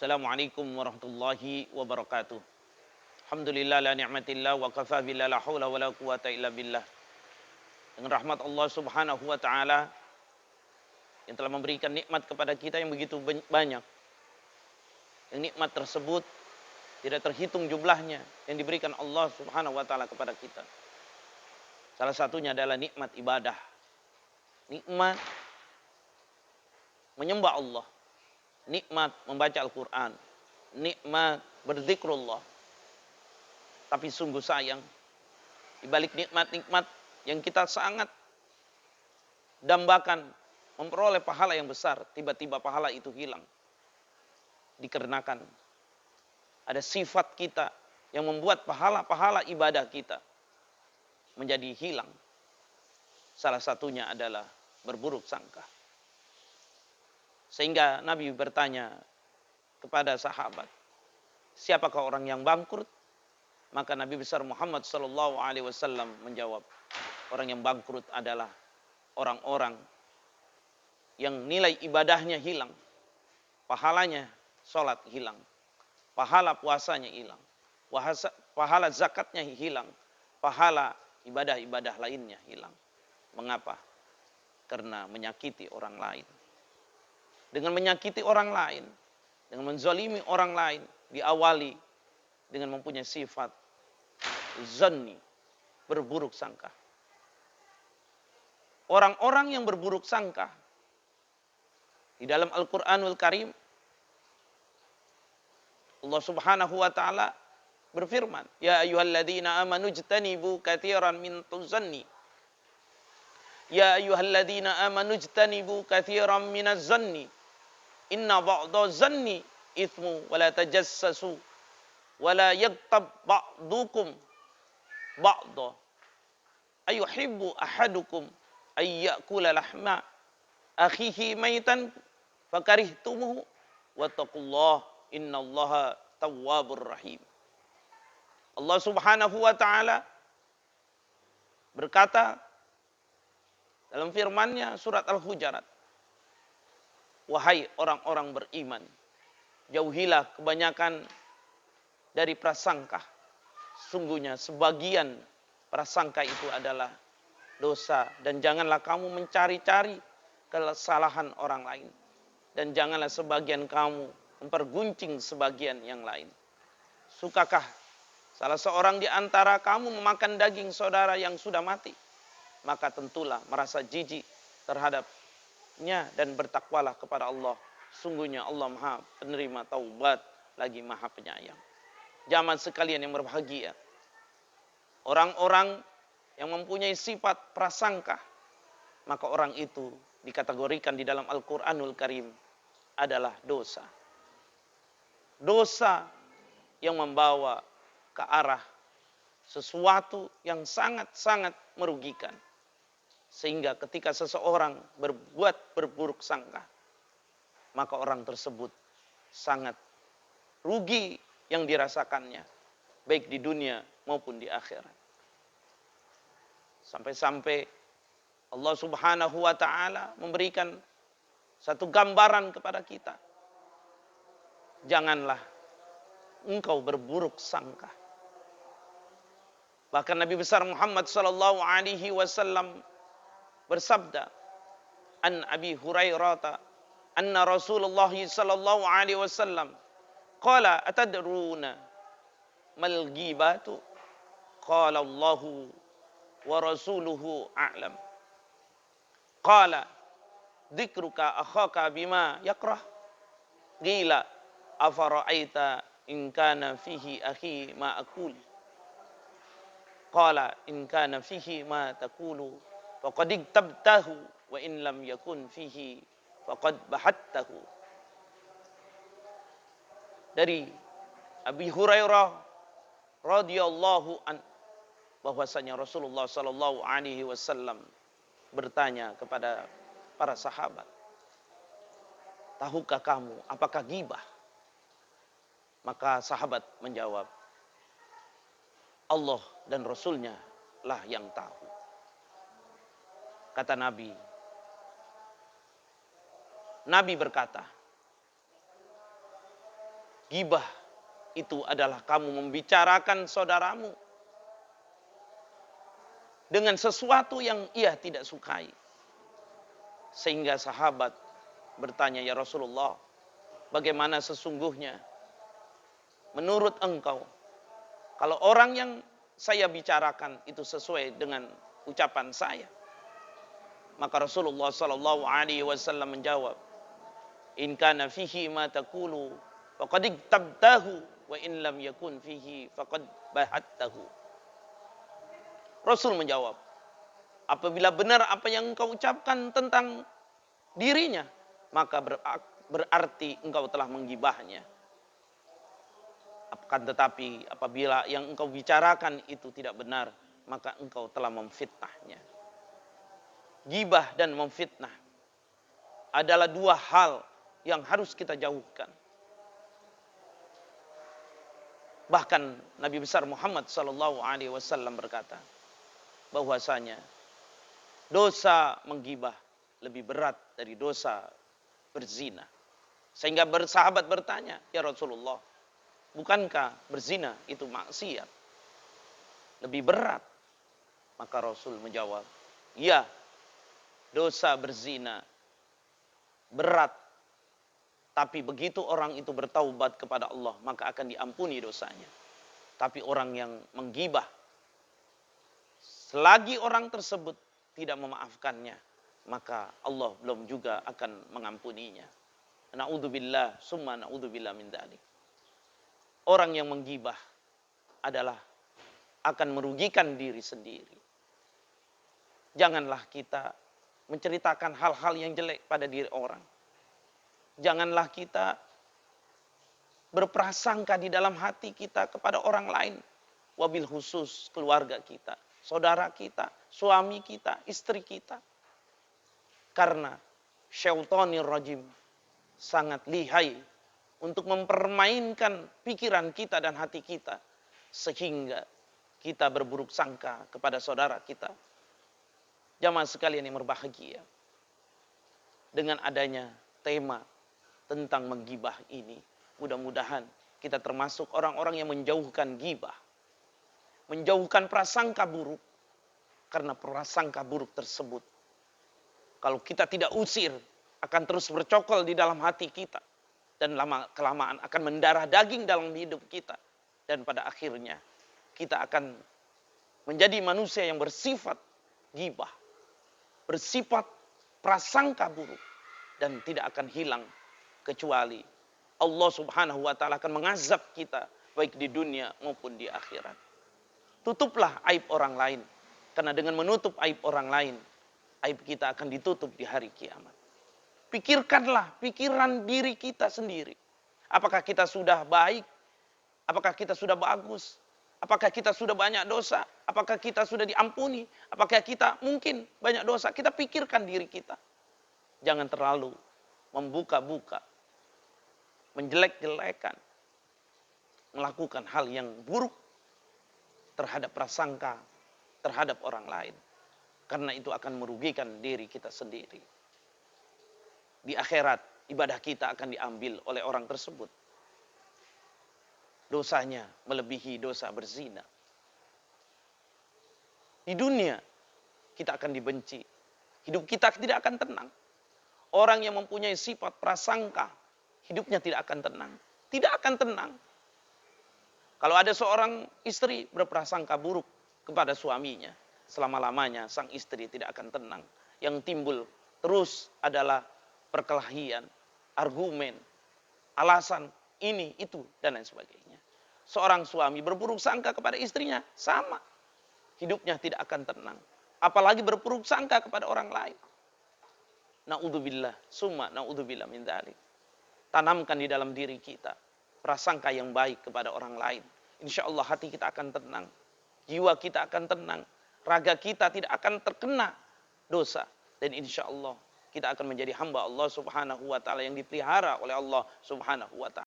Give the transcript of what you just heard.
Assalamualaikum warahmatullahi wabarakatuh. Alhamdulillah la ni'matillah wa kafa billah la haula wa la quwata illa billah. Dengan rahmat Allah Subhanahu wa taala yang telah memberikan nikmat kepada kita yang begitu banyak. Yang nikmat tersebut tidak terhitung jumlahnya yang diberikan Allah Subhanahu wa taala kepada kita. Salah satunya adalah nikmat ibadah. Nikmat menyembah Allah. Nikmat membaca Al-Qur'an. Nikmat berzikrullah. Tapi sungguh sayang, di balik nikmat-nikmat yang kita sangat dambakan memperoleh pahala yang besar, tiba-tiba pahala itu hilang. Dikarenakan ada sifat kita yang membuat pahala-pahala ibadah kita menjadi hilang. Salah satunya adalah berburuk sangka. Sehingga Nabi bertanya kepada sahabat, siapakah orang yang bangkrut? Maka Nabi besar Muhammad SAW menjawab, orang yang bangkrut adalah orang-orang yang nilai ibadahnya hilang, pahalanya sholat hilang, pahala puasanya hilang, pahala zakatnya hilang, pahala ibadah-ibadah lainnya hilang. Mengapa? Karena menyakiti orang lain. Dengan menyakiti orang lain, dengan menzalimi orang lain, diawali dengan mempunyai sifat zanni, berburuk sangka. Orang-orang yang berburuk sangka di dalam Al-Qur'anul Karim, Allah Subhanahu wa taala berfirman, ya ayyuhalladzina amanu jtanibu katsiran min tuzanni. Ya ayyuhalladzina amanu jtanibu katsiran minaz zanni. Inna ba'da zanni ithmu wa la tajassasu wa la yaghtab ba'dukum ba'da. Ayuhibbu ahadukum ay ya'kula lahma akhihi maitan fakarihtumuhu wattaqullaha innallaha tawwabur rahim. Allah Subhanahu wa taala berkata dalam firman-Nya surat Al-Hujurat, wahai orang-orang beriman, jauhilah kebanyakan dari prasangka. Sungguhnya sebagian prasangka itu adalah dosa. Dan janganlah kamu mencari-cari kesalahan orang lain. Dan janganlah sebagian kamu memperguncing sebagian yang lain. Sukakah salah seorang di antara kamu memakan daging saudara yang sudah mati? Maka tentulah merasa jijik terhadapnya dan bertakwalah kepada Allah. Sungguhnya Allah Maha penerima taubat lagi Maha penyayang. Jamaah sekalian yang berbahagia, orang-orang yang mempunyai sifat prasangka, maka orang itu dikategorikan di dalam Al-Qur'anul Karim adalah dosa. Dosa yang membawa ke arah sesuatu yang sangat-sangat merugikan. Sehingga ketika seseorang berbuat berburuk sangka, maka orang tersebut sangat rugi yang dirasakannya, baik di dunia maupun di akhirat. Sampai-sampai Allah Subhanahu wa taala memberikan satu gambaran kepada kita. Janganlah engkau berburuk sangka. Bahkan Nabi besar Muhammad sallallahu alaihi wasallam bersabda, an Abi Hurairah anna Rasulullah sallallahu alaihi wasallam qala atadruna mal ghibatu? Qala Allahu wa rasuluhu a'lam. Qala dzikruka akhaka bima yakrah. Qila afara'aita in kana fihi akhi ma aqul. Qala in kana fihi ma taqulu faqad iktabtahu wa in lam yakun fihi faqad bahattahu. Dari Abi Hurairah radhiyallahu an, bahwasanya Rasulullah sallallahu alaihi wasallam bertanya kepada para sahabat, tahukah kamu apakah ghibah? Maka sahabat menjawab, Allah dan Rasulnya lah yang tahu. Kata Nabi berkata, Gibah itu adalah kamu membicarakan saudaramu dengan sesuatu yang ia tidak sukai. Sehingga sahabat bertanya, ya Rasulullah, bagaimana sesungguhnya menurut engkau kalau orang yang saya bicarakan itu sesuai dengan ucapan saya? Maka Rasulullah sallallahu alaihi wasallam menjawab, in kana fihi ma taqulu faqad iktabtahu wa in lam yakun fihi faqad bahattahu. Rasul menjawab, apabila benar apa yang engkau ucapkan tentang dirinya, maka berarti engkau telah menggibahnya. Akan tetapi apabila yang engkau bicarakan itu tidak benar, maka engkau telah memfitnahnya. Gibah dan memfitnah adalah dua hal yang harus kita jauhkan. Bahkan Nabi besar Muhammad sallallahu alaihi wasallam berkata bahwasanya dosa menggibah lebih berat dari dosa berzina. Sehingga bersahabat bertanya, ya Rasulullah, bukankah berzina itu maksiat? Lebih berat. Maka Rasul menjawab, ya, dosa berzina berat. Tapi begitu orang itu bertaubat kepada Allah, maka akan diampuni dosanya. Tapi orang yang menggibah, selagi orang tersebut tidak memaafkannya, maka Allah belum juga akan mengampuninya. Na'udzubillah, summa na'udzubillah min dzalik. Orang yang menggibah adalah akan merugikan diri sendiri. Janganlah kita menceritakan hal-hal yang jelek pada diri orang. Janganlah kita berprasangka di dalam hati kita kepada orang lain. Wabil khusus keluarga kita, saudara kita, suami kita, istri kita. Karena syaitanir rajim sangat lihai untuk mempermainkan pikiran kita dan hati kita. Sehingga kita berburuk sangka kepada saudara kita. Jamaah sekalian yang berbahagia. Dengan adanya tema tentang menggibah ini, mudah-mudahan kita termasuk orang-orang yang menjauhkan gibah. Menjauhkan prasangka buruk. Karena prasangka buruk tersebut, kalau kita tidak usir, akan terus bercokol di dalam hati kita. Dan lama-kelamaan akan mendarah daging dalam hidup kita. Dan pada akhirnya, kita akan menjadi manusia yang bersifat gibah. Bersifat prasangka buruk. Dan tidak akan hilang kecuali Allah subhanahu wa ta'ala akan mengazab kita. Baik di dunia maupun di akhirat. Tutuplah aib orang lain. Karena dengan menutup aib orang lain, aib kita akan ditutup di hari kiamat. Pikirkanlah pikiran diri kita sendiri. Apakah kita sudah baik? Apakah kita sudah bagus? Apakah kita sudah banyak dosa? Apakah kita sudah diampuni? Apakah kita mungkin banyak dosa? Kita pikirkan diri kita. Jangan terlalu membuka-buka, menjelek-jelekan, melakukan hal yang buruk terhadap prasangka, terhadap orang lain. Karena itu akan merugikan diri kita sendiri. Di akhirat, ibadah kita akan diambil oleh orang tersebut. Dosanya melebihi dosa berzina. Di dunia, kita akan dibenci. Hidup kita tidak akan tenang. Orang yang mempunyai sifat prasangka, hidupnya tidak akan tenang. Tidak akan tenang. Kalau ada seorang istri berprasangka buruk kepada suaminya, selama-lamanya sang istri tidak akan tenang. Yang timbul terus adalah perkelahian, argumen, alasan, ini, itu, dan lain sebagainya. Seorang suami berburuk sangka kepada istrinya, sama. Hidupnya tidak akan tenang. Apalagi berburuk sangka kepada orang lain. Na'udzubillah, summa na'udzubillah min dzalik. Tanamkan di dalam diri kita prasangka yang baik kepada orang lain. Insya Allah hati kita akan tenang. Jiwa kita akan tenang. Raga kita tidak akan terkena dosa. Dan insya Allah kita akan menjadi hamba Allah subhanahu wa ta'ala yang dipelihara oleh Allah subhanahu wa ta'ala.